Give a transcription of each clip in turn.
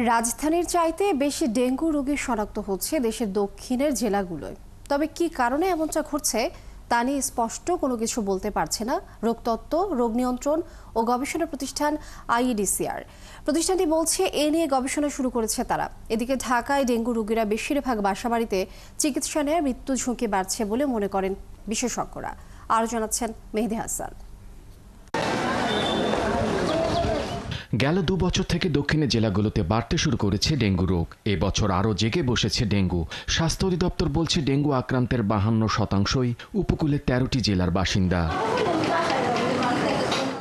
রাজধানীর চাইতে বেশি ডেঙ্গু রোগী শনাক্ত হচ্ছে দেশের দক্ষিণের জেলাগুলোয়। তবে কি কারণে এমনটা ঘটছে তা নিয়ে স্পষ্ট কোনো কিছু বলতে পারছে না রোগতত্ত্ব, রোগ নিয়ন্ত্রণ ও গবেষণা প্রতিষ্ঠান আইইডিসিআর। প্রতিষ্ঠানটি বলছে এ নিয়ে গবেষণা শুরু করেছে তারা। এদিকে ঢাকায় ডেঙ্গু রোগীরা বেশিরভাগ বাসাবাড়িতে চিকিৎসা নেয় মৃত্যু ঝুঁকি বাড়ছে বলে মনে করেন বিশেষজ্ঞরা। আরও জানাচ্ছেন মেহেদী হাসান। গেল 2 বছর থেকে দক্ষিণের জেলাগুলোতে বাড়তে শুরু করেছে ডেঙ্গু রোগ। এবছর আরও জেগে বসেছে ডেঙ্গু। স্বাস্থ্য অধিদপ্তর বলছে ডেঙ্গু আক্রান্তের 52%ই উপকূলের 13টি জেলার বাসিন্দা।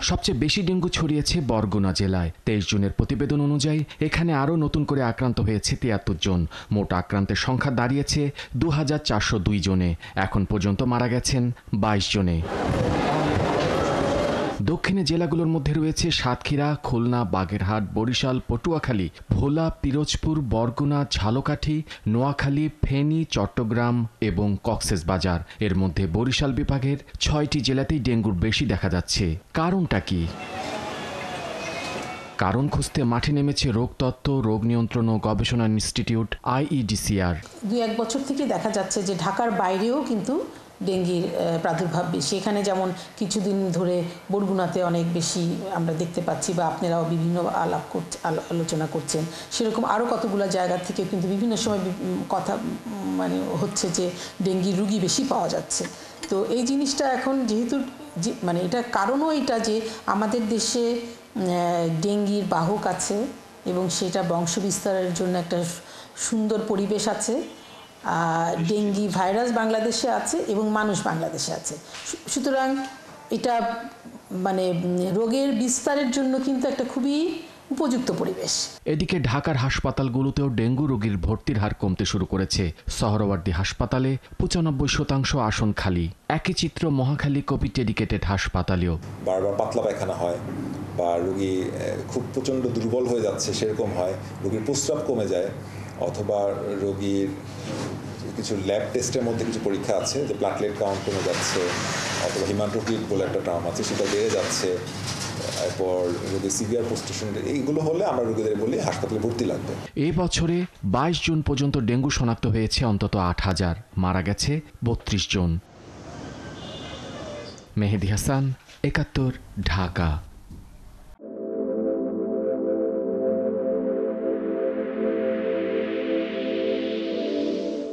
সবচেয়ে বেশি ডেঙ্গু ছড়িয়েছে বরগুনা জেলায়। 23 জুনের প্রতিবেদন অনুযায়ী এখানে আরও নতুন করে আক্রান্ত হয়েছে 73 জন। মোট আক্রান্তের সংখ্যা দাঁড়িয়েছে 2402 জনে। এখন পর্যন্ত মারা গেছেন 22 জনে। দক্ষিণের জেলাগুলোর মধ্যে রয়েছে সাতক্ষীরা, খুলনা, বাগেরহাট, বরিশাল, পটুয়াখালী, ভোলা, পিরোজপুর, বরগুনা, ঝালকাঠি, নোয়াখালী, ফেনী, চট্টগ্রাম এবং কক্সবাজার। এর মধ্যে বরিশাল বিভাগের 6টি জেলাতেই ডেঙ্গুর বেশি দেখা যাচ্ছে। কারণটা কি? কারণ খুঁজতে মাঠে নেমেছে রোগতত্ত্ব, রোগ নিয়ন্ত্রণ ও গবেষণা ইনস্টিটিউট আইইডিসিআর। 2-1 বছর থেকে দেখা যাচ্ছে যে ঢাকার বাইরেও কিন্তু ডেঙ্গির প্রাদুর্ভাব বেশি। এখানে যেমন কিছুদিন ধরে বরগুনাতে অনেক বেশি আমরা দেখতে পাচ্ছি, বা আপনারাও বিভিন্ন আলোচনা করছেন, সেরকম আরও কতগুলো জায়গা থেকে কিন্তু বিভিন্ন সময় কথা হচ্ছে যে ডেঙ্গির রোগী বেশি পাওয়া যাচ্ছে। তো এই জিনিসটা এখন যেহেতু এটার কারণও এটা যে আমাদের দেশে ডেঙ্গির বাহক আছে এবং সেটা বংশবিস্তারের জন্য একটা সুন্দর পরিবেশ আছে। ডেঙ্গি ভাইরাস বাংলাদেশে আছে এবং মানুষ বাংলাদেশে আছে, সুতরাং এটা রোগের বিস্তারের জন্য কিন্তু একটা খুবই উপযুক্ত পরিবেশ। এদিকে ঢাকার হাসপাতালগুলোতেও ডেঙ্গু রোগীর ভর্তির হার কমতে শুরু করেছে। সোহরাওয়ার্দী হাসপাতালে 95% আসন খালি। একই চিত্র মহাখালী কোভিড ডেডিকেটেড হাসপাতালেও। বারবার পাতলা পায়খানা হয় বা রোগী খুব প্রচণ্ড দুর্বল হয়ে যাচ্ছে, সেরকম হয়। রোগীর প্রস্রাব কমে যায়, অথবা রোগীর কিছু ল্যাব টেস্টের মধ্যে কিছু পরীক্ষা আছে যে প্লাটলেট কাউন্ট কমে যাচ্ছে, অথবা হিমাটোক্রিট বলে একটা টার্ম আছে, সেটা বেড়ে যাচ্ছে। এরপর রোগীর সিভিয়ার পোস্টেশন, এইগুলো হলে আমরা রোগীদের বলি হাসপাতালে ভর্তি লাগবে। এই বছরে 22 জুন পর্যন্ত ডেঙ্গু শনাক্ত হয়েছে অন্তত 8000, মারা গেছে 32 জন। মেহেদী হাসান, 71, ঢাকা।